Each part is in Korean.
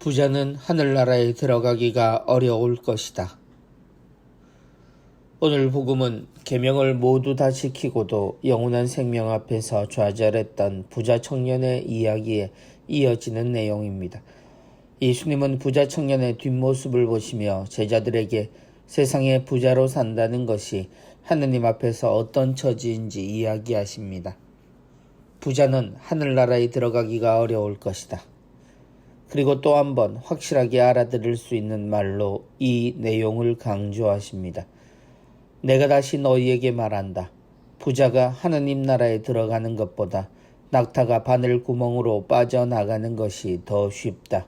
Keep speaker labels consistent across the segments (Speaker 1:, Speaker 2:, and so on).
Speaker 1: 부자는 하늘나라에 들어가기가 어려울 것이다. 오늘 복음은 계명을 모두 다 지키고도 영원한 생명 앞에서 좌절했던 부자 청년의 이야기에 이어지는 내용입니다. 예수님은 부자 청년의 뒷모습을 보시며 제자들에게 세상의 부자로 산다는 것이 하느님 앞에서 어떤 처지인지 이야기하십니다. 부자는 하늘나라에 들어가기가 어려울 것이다. 그리고 또 한 번 확실하게 알아들을 수 있는 말로 이 내용을 강조하십니다. 내가 다시 너희에게 말한다. 부자가 하느님 나라에 들어가는 것보다 낙타가 바늘 구멍으로 빠져나가는 것이 더 쉽다.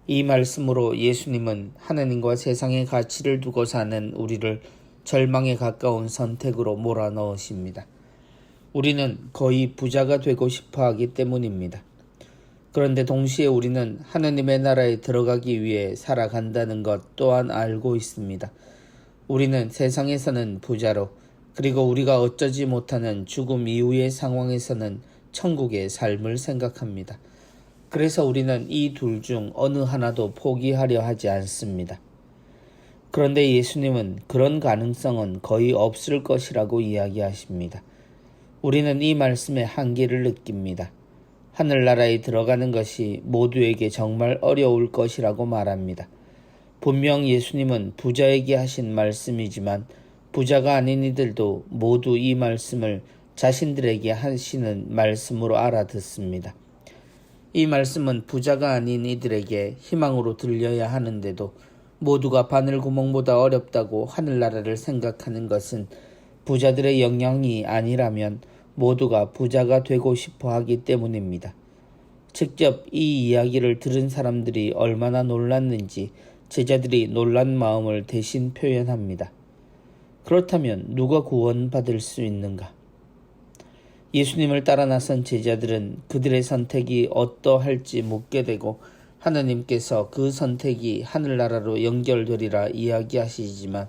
Speaker 1: 이 말씀으로 예수님은 하느님과 세상의 가치를 두고 사는 우리를 절망에 가까운 선택으로 몰아넣으십니다. 우리는 거의 부자가 되고 싶어 하기 때문입니다. 그런데 동시에 우리는 하느님의 나라에 들어가기 위해 살아간다는 것 또한 알고 있습니다. 우리는 세상에서는 부자로, 그리고 우리가 어쩌지 못하는 죽음 이후의 상황에서는 천국의 삶을 생각합니다. 그래서 우리는 이 둘 중 어느 하나도 포기하려 하지 않습니다. 그런데 예수님은 그런 가능성은 거의 없을 것이라고 이야기하십니다. 우리는 이 말씀의 한계를 느낍니다. 하늘나라에 들어가는 것이 모두에게 정말 어려울 것이라고 말합니다. 분명 예수님은 부자에게 하신 말씀이지만 부자가 아닌 이들도 모두 이 말씀을 자신들에게 하시는 말씀으로 알아듣습니다. 이 말씀은 부자가 아닌 이들에게 희망으로 들려야 하는데도 모두가 바늘구멍보다 어렵다고 하늘나라를 생각하는 것은 부자들의 영향이 아니라면 모두가 부자가 되고 싶어 하기 때문입니다. 직접 이 이야기를 들은 사람들이 얼마나 놀랐는지 제자들이 놀란 마음을 대신 표현합니다. 그렇다면 누가 구원받을 수 있는가? 예수님을 따라 나선 제자들은 그들의 선택이 어떠할지 묻게 되고 하느님께서 그 선택이 하늘나라로 연결되리라 이야기하시지만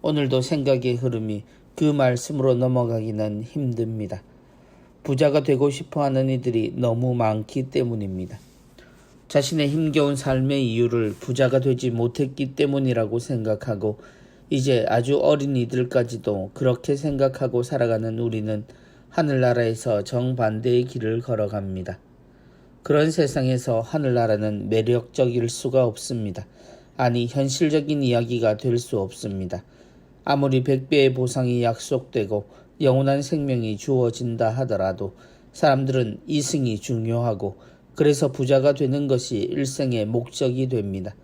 Speaker 1: 오늘도 생각의 흐름이 그 말씀으로 넘어가기는 힘듭니다. 부자가 되고 싶어하는 이들이 너무 많기 때문입니다. 자신의 힘겨운 삶의 이유를 부자가 되지 못했기 때문이라고 생각하고 이제 아주 어린 이들까지도 그렇게 생각하고 살아가는 우리는 하늘나라에서 정반대의 길을 걸어갑니다. 그런 세상에서 하늘나라는 매력적일 수가 없습니다. 아니, 현실적인 이야기가 될 수 없습니다. 아무리 100배의 보상이 약속되고 영원한 생명이 주어진다 하더라도 사람들은 이승이 중요하고 그래서 부자가 되는 것이 일생의 목적이 됩니다.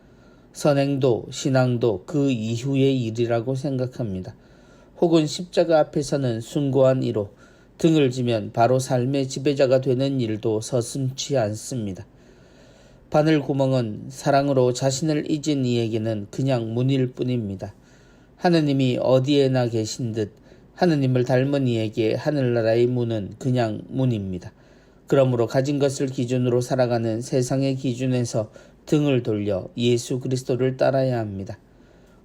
Speaker 1: 선행도 신앙도 그 이후의 일이라고 생각합니다. 혹은 십자가 앞에서는 숭고한 이로 등을 지면 바로 삶의 지배자가 되는 일도 서슴지 않습니다. 바늘구멍은 사랑으로 자신을 잊은 이에게는 그냥 문일 뿐입니다. 하느님이 어디에나 계신 듯 하느님을 닮은 이에게 하늘나라의 문은 그냥 문입니다. 그러므로 가진 것을 기준으로 살아가는 세상의 기준에서 등을 돌려 예수 그리스도를 따라야 합니다.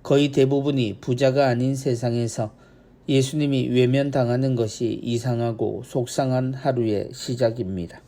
Speaker 1: 거의 대부분이 부자가 아닌 세상에서 예수님이 외면당하는 것이 이상하고 속상한 하루의 시작입니다.